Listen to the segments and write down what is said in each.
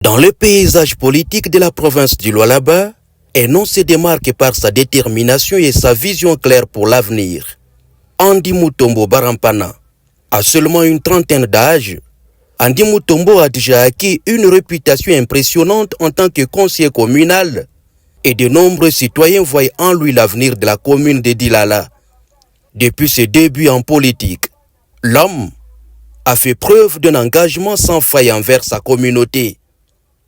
Dans le paysage politique de la province du Lualaba, un nom se démarque par sa détermination et sa vision claire pour l'avenir. Andy Mutombo Barampana a seulement une trentaine d'âge. Andy Mutombo a déjà acquis une réputation impressionnante en tant que conseiller communal et de nombreux citoyens voient en lui l'avenir de la commune de Dilala. Depuis ses débuts en politique, l'homme a fait preuve d'un engagement sans faille envers sa communauté.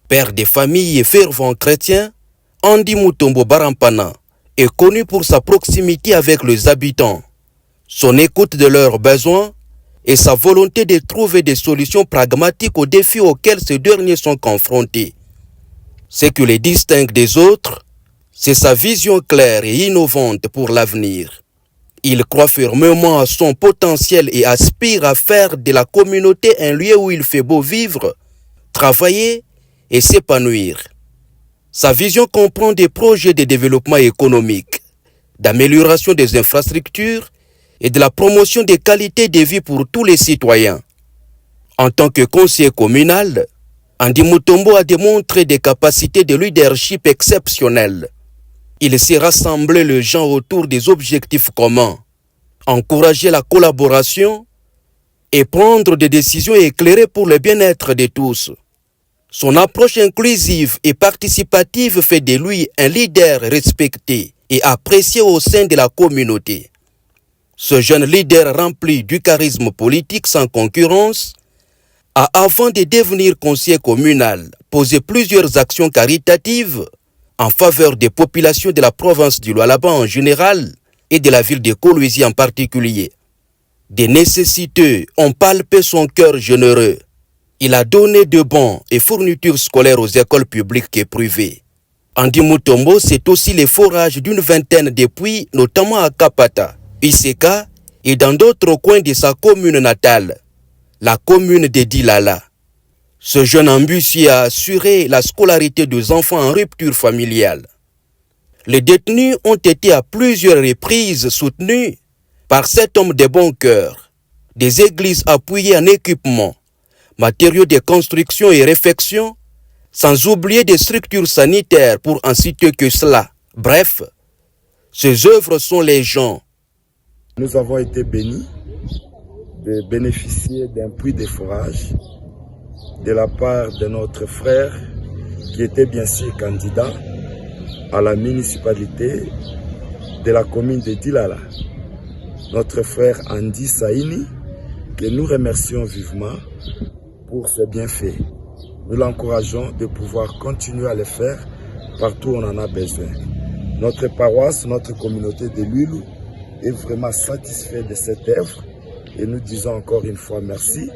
Père de famille et fervent chrétien, Andy Mutombo Barampana est connu pour sa proximité avec les habitants, son écoute de leurs besoins et sa volonté de trouver des solutions pragmatiques aux défis auxquels ces derniers sont confrontés. Ce qui les distingue des autres, c'est sa vision claire et innovante pour l'avenir. Il croit fermement à son potentiel et aspire à faire de la communauté un lieu où il fait beau vivre, travailler et s'épanouir. Sa vision comprend des projets de développement économique, d'amélioration des infrastructures et de la promotion des qualités de vie pour tous les citoyens. En tant que conseiller communal, Andy Mutombo a démontré des capacités de leadership exceptionnelles. Il sait rassembler les gens autour des objectifs communs, encourager la collaboration et prendre des décisions éclairées pour le bien-être de tous. Son approche inclusive et participative fait de lui un leader respecté et apprécié au sein de la communauté. Ce jeune leader rempli du charisme politique sans concurrence a, avant de devenir conseiller communal, posé plusieurs actions caritatives en faveur des populations de la province du Lualaba en général et de la ville de Kolwezi en particulier. Des nécessiteux ont palpé son cœur généreux. Il a donné de bons et fournitures scolaires aux écoles publiques et privées. Andy Mutombo, c'est aussi le forage d'une vingtaine de puits, notamment à Kapata, Iseka et dans d'autres coins de sa commune natale, la commune de Dilala. Ce jeune ambitieux a assuré la scolarité des enfants en rupture familiale. Les détenus ont été à plusieurs reprises soutenus par cet homme de bon cœur. Des églises appuyées en équipement, matériaux de construction et réfection, sans oublier des structures sanitaires pour en citer que cela. Bref, ces œuvres sont les gens. Nous avons été bénis de bénéficier d'un puits de forage de la part de notre frère qui était bien sûr candidat à la municipalité de la commune de Dilala. Notre frère Andy Saini, que nous remercions vivement pour ce bienfait. Nous l'encourageons de pouvoir continuer à le faire partout où on en a besoin. Notre paroisse, notre communauté de Lulu est vraiment satisfaite de cette œuvre et nous disons encore une fois merci.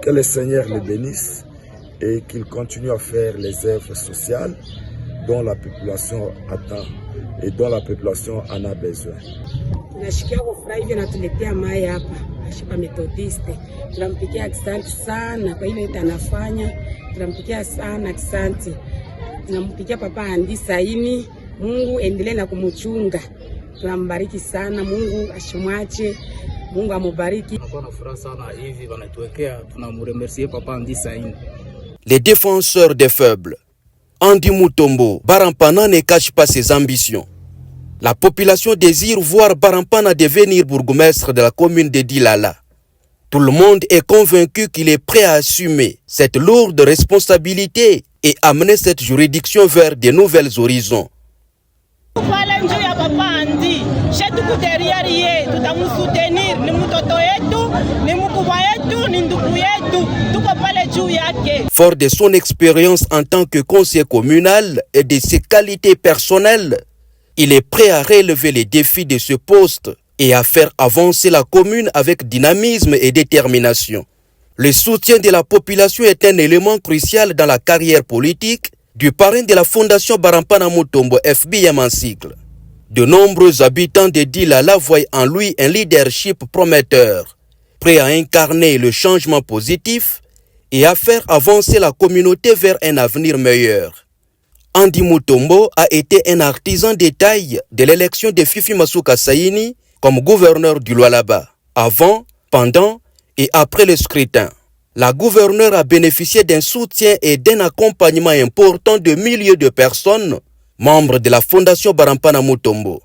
Que le Seigneur le bénisse et qu'il continue à faire les œuvres sociales dont la population attend et dont la population en a besoin. Tunashikia kufurahi hivyo na tuletea mai hapa Ashipa Methodiste. Tunampikia asante sana kwa ile anafanya. Tunampikia sana asante. Tunampikia Papa Andy Saini. Mungu endelee na kumchunga. Tunambariki sana, Mungu ashimwache. Mungu amubariki. Tunapona furaha sana hivi wanatuwekea, tunamremercier Papa Andy Saini. Les défenseurs des faibles. Andy Mutombo Barampana ne cache pas ses ambitions. La population désire voir Barampana devenir bourgmestre de la commune de Dilala. Tout le monde est convaincu qu'il est prêt à assumer cette lourde responsabilité et amener cette juridiction vers de nouvelles horizons. Fort de son expérience en tant que conseiller communal et de ses qualités personnelles, il est prêt à relever les défis de ce poste et à faire avancer la commune avec dynamisme et détermination. Le soutien de la population est un élément crucial dans la carrière politique du parrain de la Fondation Barampana Mutombo FBM en sigle. De nombreux habitants de Dilala voient en lui un leadership prometteur, prêt à incarner le changement positif et à faire avancer la communauté vers un avenir meilleur. Andy Mutombo a été un artisan de taille de l'élection de Fifi Masuka Saini comme gouverneur du Lualaba, avant, pendant et après le scrutin. la gouverneure a bénéficié d'un soutien et d'un accompagnement important de milliers de personnes, membres de la Fondation Barampana Mutombo.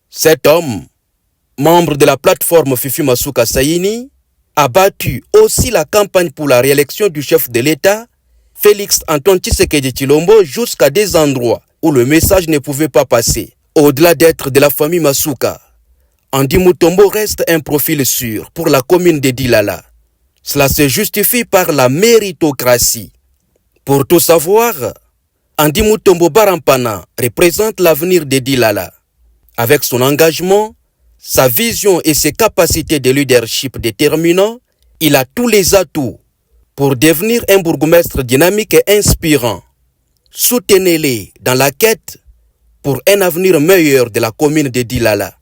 Cet homme, membre de la plateforme Fifi Masuka Sayini, a battu aussi la campagne pour la réélection du chef de l'État, Félix Antoine Tshisekedi Tshilombo, jusqu'à des endroits où le message ne pouvait pas passer. Au-delà d'être de la famille Masuka, Andy Mutombo reste un profil sûr pour la commune de Dilala. Cela se justifie par la méritocratie. Pour tout savoir, Andy Mutombo Barampana représente l'avenir de Dilala. Avec son engagement, sa vision et ses capacités de leadership déterminants, il a tous les atouts pour devenir un bourgmestre dynamique et inspirant. Soutenez-les dans la quête pour un avenir meilleur de la commune de Dilala.